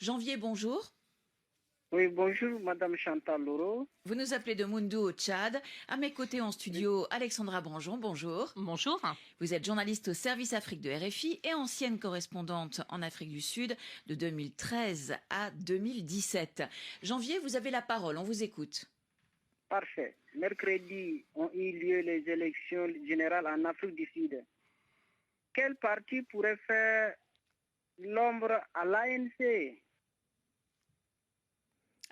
Janvier, bonjour. Oui, bonjour, Madame Chantal Loro. Vous nous appelez de Moundou au Tchad. À mes côtés en studio, Alexandra Branjon, bonjour. Bonjour. Vous êtes journaliste au service Afrique de RFI et ancienne correspondante en Afrique du Sud de 2013 à 2017. Janvier, vous avez la parole, on vous écoute. Parfait. Mercredi ont eu lieu les élections générales en Afrique du Sud. Quel parti pourrait faire l'ombre à l'ANC?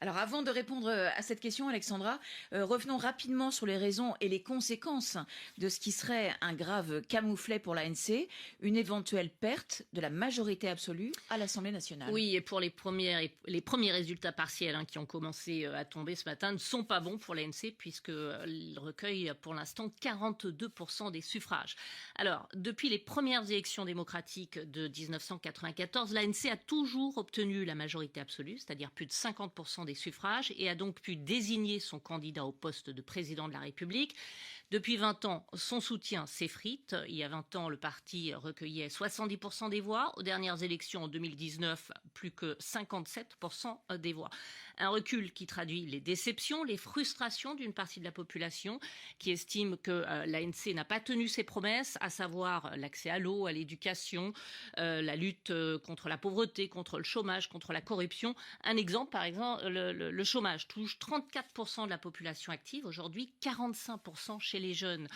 Alors avant de répondre à cette question, Alexandra, revenons rapidement sur les raisons et les conséquences de ce qui serait un grave camouflet pour l'ANC, une éventuelle perte de la majorité absolue à l'Assemblée nationale. Oui, et pour les premiers résultats partiels qui ont commencé à tomber ce matin ne sont pas bons pour l'ANC puisqu'il recueille pour l'instant 42% des suffrages. Alors, depuis les premières élections démocratiques de 1994, l'ANC a toujours obtenu la majorité absolue, c'est-à-dire plus de 50% des suffrages, et a donc pu désigner son candidat au poste de président de la République. Depuis 20 ans, son soutien s'effrite. Il y a 20 ans, le parti recueillait 70% des voix. Aux dernières élections en 2019, plus que 57% des voix. Un recul qui traduit les déceptions, les frustrations d'une partie de la population qui estime que l'ANC n'a pas tenu ses promesses, à savoir l'accès à l'eau, à l'éducation, la lutte contre la pauvreté, contre le chômage, contre la corruption. Un exemple, par exemple, le chômage touche 34% de la population active, aujourd'hui 45% chez les jeunes.